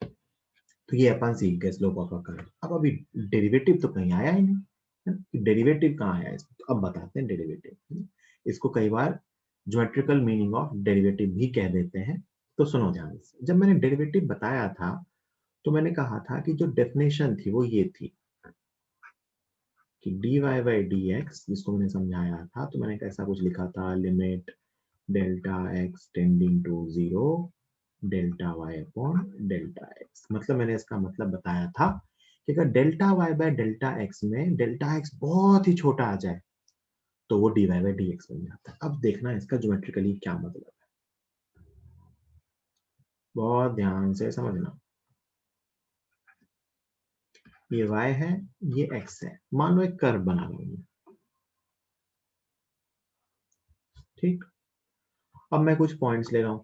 तो ये अपन सीख गए स्लोप ऑफ अ कर्व। अब अभी डेरिवेटिव तो कहीं आया ही नहीं, डेरिवेटिव कहाँ आया इसमें, तो अब बताते हैं डेरिवेटिव। इसको कई बार ज्योमेट्रिकल मीनिंग ऑफ डेरिवेटिव भी कह देते हैं। तो सुनो ध्यान से, जब मैंने डेरिवेटिव बताया था तो मैंने कहा था कि जो डेफिनेशन थी वो ये थी कि dy बाई डी एक्स, जिसको मैंने समझाया था, तो मैंने कैसा कुछ लिखा था, limit delta x tending to zero delta y upon delta x. मतलब मैंने इसका मतलब बताया था कि अगर delta y by delta x में डेल्टा एक्स बहुत ही छोटा आ जाए तो वो dy बाई डी एक्स बन जाता है। अब देखना इसका ज्योमेट्रिकली क्या मतलब है, बहुत ध्यान से समझना। ये y है, ये x है, मान लो एक कर्व बना रहा हूं, ठीक। अब मैं कुछ पॉइंट्स ले रहा हूं,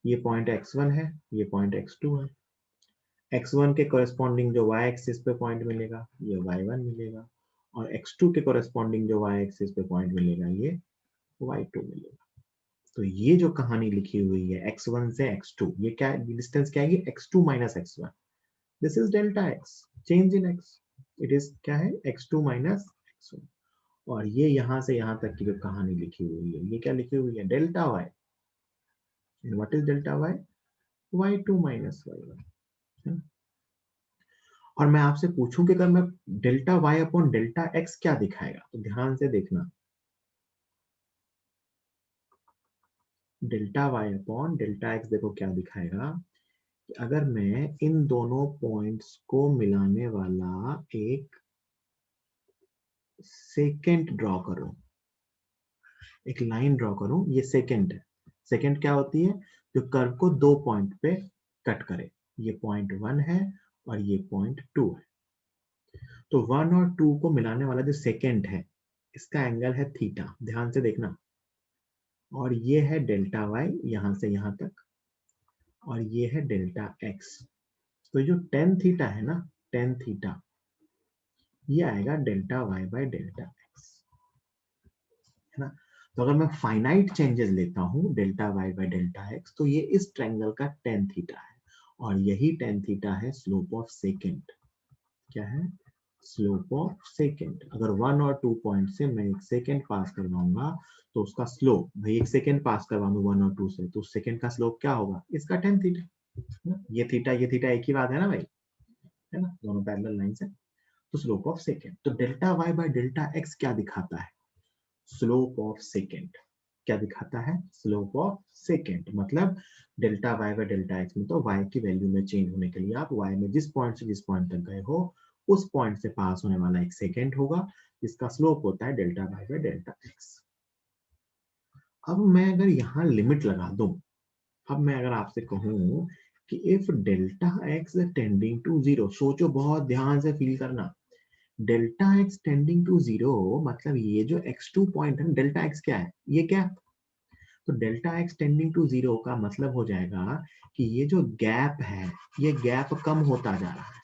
ये पॉइंट x1 है, ये पॉइंट x2 है। x1 के कोरेस्पॉन्डिंग जो y एक्सिस पे पॉइंट मिलेगा ये y1 मिलेगा, और x2 के कोरेस्पॉन्डिंग जो y एक्सिस पे पॉइंट मिलेगा ये y2 मिलेगा। तो ये जो कहानी लिखी हुई है x1 से x2, ये क्या डिस्टेंस क्या है, x2 minus x1, this is delta x, change in x, it is क्या है x2 माइनस x1। और ये यहां से यहां तक की जो कहानी लिखी हुई है ये क्या लिखी हुई है, delta y। And what is delta y, y2 minus y1। और मैं आपसे पूछूं कि अगर मैं delta y upon delta x क्या दिखाएगा, तो ध्यान से देखना, delta y upon delta x देखो क्या दिखाएगा कि अगर मैं इन दोनों पॉइंट्स को मिलाने वाला एक सेकेंड ड्रॉ करूं, एक लाइन ड्रॉ करूं, ये सेकेंड है। सेकेंड क्या होती है, जो कर्व को दो पॉइंट पे कट करे। ये पॉइंट 1 है और ये पॉइंट 2 है। तो 1 और 2 को मिलाने वाला जो सेकेंड है इसका एंगल है थीटा, ध्यान से देखना। और ये है डेल्टा वाई यहां से यहां तक, और ये है डेल्टा एक्स। तो जो टेन थीटा है ना, टेन थीटा, ये आएगा delta y by delta x, है ना। तो अगर मैं फाइनाइट चेंजेस लेता हूं delta y by delta x, तो ये इस ट्रायंगल का टेन थीटा है, और यही टेन थीटा है स्लोप ऑफ सेकेंड। क्या है, स्लोप ऑफ सेकेंड। अगर 1 और 2 पॉइंट से मैं एक सेकेंड पास करवाऊंगा तो उसका स्लोप, भाई एक सेकेंड पास करवाऊंगा 1 और 2 से, तो सेकेंड का स्लोप क्या होगा, इसका टेन थीटा। ये थीटा एक ही बात है ना भाई, है ना, दोनों पैरेलल लाइन है। तो स्लोप ऑफ सेकेंड, तो delta y by delta x क्या दिखाता है, स्लोप ऑफ सेकेंड। क्या दिखाता है, स्लोप ऑफ सेकेंड। मतलब delta y by delta x में तो वाई की वैल्यू में चेंज होने के लिए आप वाई में जिस पॉइंट से जिस पॉइंट तक गए हो उस पॉइंट से पास होने वाला एक सेकेंड होगा, जिसका स्लोप होता है delta y by delta x. अब मैं अगर यहाँ लिमिट लगा दूं, अब मैं अगर आपसे कहूं कि if delta x tending to zero, सोचो बहुत ध्यान से फील करना, delta x tending to zero मतलब ये जो x2 पॉइंट है, डेल्टा एक्स क्या है, ये क्या, तो delta x tending to zero का मतलब हो जाएगा कि ये जो गैप है ये गैप कम होता जा रहा है।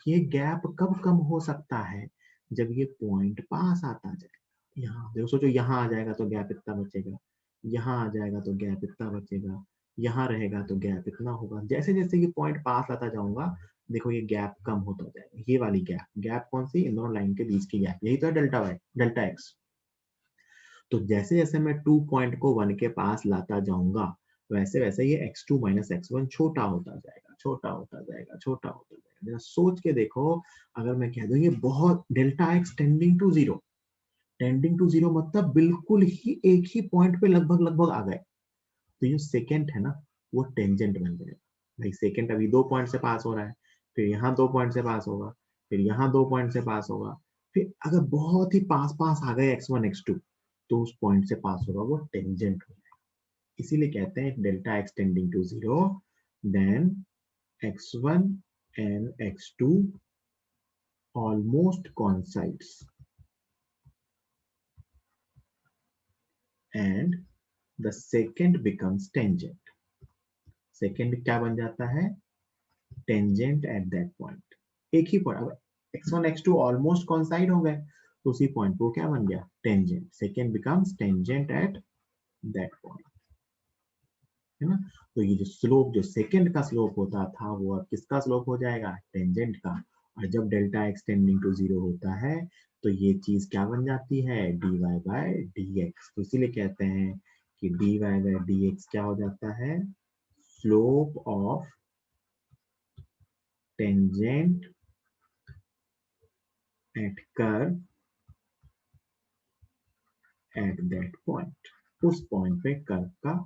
ये गैप कब कम हो सकता है, जब ये पॉइंट पास आता जाए। यहाँ देखो, सोचो यहाँ आ जाएगा तो गैप इतना बचेगा, यहाँ आ जाएगा तो गैप इतना बचेगा, यहाँ रहेगा तो गैप इतना होगा। जैसे जैसे ये पॉइंट पास आता जाऊंगा, देखो ये गैप कम होता जाएगा। ये वाली गैप, गैप कौन सी, इन दोनों लाइन के बीच की गैप, यही तो है डेल्टा वाई डेल्टा एक्स। तो जैसे जैसे मैं 2 पॉइंट को 1 के पास लाता जाऊंगा, वैसे वैसे ये x2 माइनस x1 छोटा होता जाएगा, छोटा होता जाएगा, छोटा होता जाएगा। जरा सोच के देखो, अगर मैं कह दूं ये बहुत delta x tending to zero, tending to zero मतलब बिल्कुल ही एक ही पॉइंट पे लगभग लगभग आ गए, तो ये सेकेंड है ना, वो टेंजेंट बन जाएगा। भाई सेकेंड अभी 2 पॉइंट से पास हो रहा है, फिर यहाँ 2 पॉइंट से पास होगा, फिर यहाँ 2 पॉइंट से पास होगा, फिर अगर बहुत ही पास पास आ गए x1 x2, तो उस पॉइंट से पास होगा, वो टेंजेंट हो जाएगा। इसीलिए कहते हैं delta x tending to zero, then x1 and x2 almost coincides and the second becomes tangent। Second क्या बन जाता है, टेंजेंट एट दैट पॉइंट। एक ही पॉइंट, अगर x1 x2 ऑलमोस्ट कॉन्साइड हो गए तो उसी पॉइंट को क्या बन गया, tangent. Second becomes tangent at that point. है ना। तो ये जो स्लोप, जो सेकंड का स्लोप होता था, वो अब किसका स्लोप हो जाएगा, टेंजेंट का। और जब डेल्टा एक्स टेंडिंग टू 0 होता है तो ये चीज क्या बन जाती है, dy बाय dx। तो इसीलिए कहते हैं कि dy बाय dx क्या हो जाता है, slope of tangent at curve at that point. उस पॉइंट पे कर्व का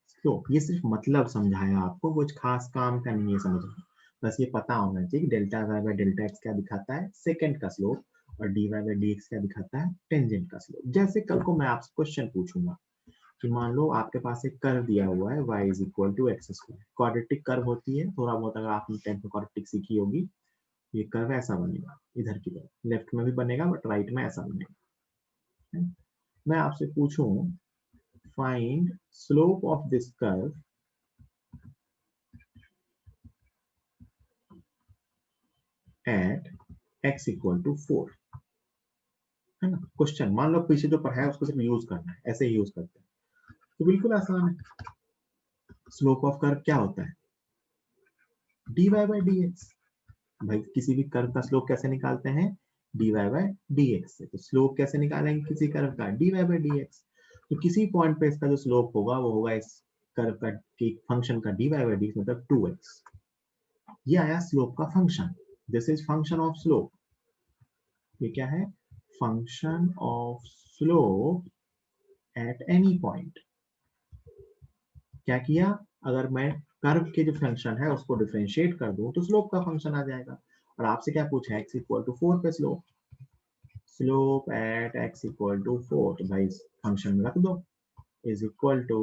स्लोप। ये सिर्फ मतलब समझाया आपको, कुछ खास काम का नहीं है समझना, बस ये पता होना चाहिए कि delta y by delta x क्या दिखाता है, सेकंड का स्लोप, और d y by d x क्या दिखाता है, टेंजेंट का स्लोप। जैसे कल को मैं आपसे क्वेश्चन पूछूंगा कि मान लो आपके पास एक कर्व दिया हुआ है y is equal to x square, quadratic curve होती है, थोड़ा बहुत अगर आपने 10th में क्वाड्रेटिक सीखी होगी। ये कर्व ऐसा बनेगा, इधर की तरफ लेफ्ट में भी बनेगा बट राइट में ऐसा बनेगा। मैं आपसे पूछूं, find slope of this curve at x equal to 4, है ना। क्वेश्चन मान लो पीछे जो पढ़ा है उसको सिर्फ यूज करना है, ऐसे ही यूज करते हैं, तो बिल्कुल आसान है। स्लोप ऑफ कर्व क्या होता है, dy बाय dx। भाई किसी भी कर्व का स्लोप कैसे निकालते हैं, dy बाय dx से। तो स्लोप कैसे निकालेंगे किसी कर्व का, dy बाय dx। तो किसी पॉइंट पे इसका जो स्लोप होगा वो होगा इस कर्व का की फंक्शन का dy बाय dx, मतलब 2x। ये आया स्लोप का function, this is function of slope. ये क्या है, function of slope at any point. क्या किया, अगर मैं कर्व के जो फंक्शन है उसको डिफरेंशिएट कर दूं तो स्लोप का फंक्शन आ जाएगा। और आपसे क्या पूछा है, x इक्वल टू 4 पे slope, slope at x equal to 4, तो भाई फंक्शन में रख दो, is equal to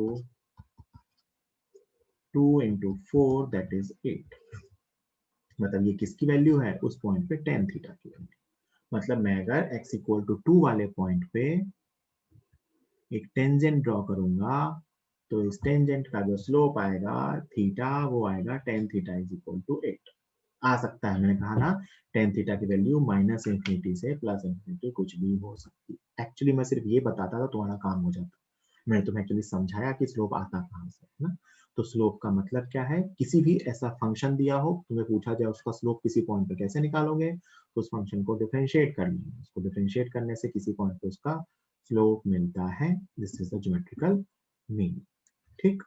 2 into 4 that is 8। मतलब ये किसकी वैल्यू है, उस पॉइंट पे tan थीटा की वैल्यू। मतलब मैं अगर x इक्वल टू 2 वाले पॉइंट पे एक टेंजेंट ड्रॉ करूंगा तो इस टेंजेंट का जो स्लोप आएगा थीटा, वो आएगा tan theta is equal to 8। आ सकता है, मैंने कहा ना tan थीटा की वैल्यू माइनस इंफिनिटी से प्लस इंफिनिटी कुछ भी हो सकती। एक्चुअली मैं सिर्फ ये बताता था, तुम्हारा काम हो जाता। मैंने तुम्हें एक्चुअली समझाया कि स्लोप आता कहाँ से है ना। तो स्लोप का मतलब क्या है, किसी भी ऐसा फंक्शन दिया हो, तुम्हें पूछा जाए उसका स्लोप किसी पॉइंट पे कैसे निकालोगे, तो उस फंक्शन को डिफरेंशिएट कर लेंगे, उसको डिफरेंशिएट करने से किसी पॉइंट पे उसका स्लोप मिलता है। This is the geometrical mean. ठीक,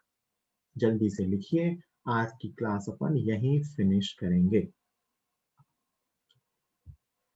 जल्दी से लिखिए, आज की क्लास अपन यहीं फिनिश करेंगे।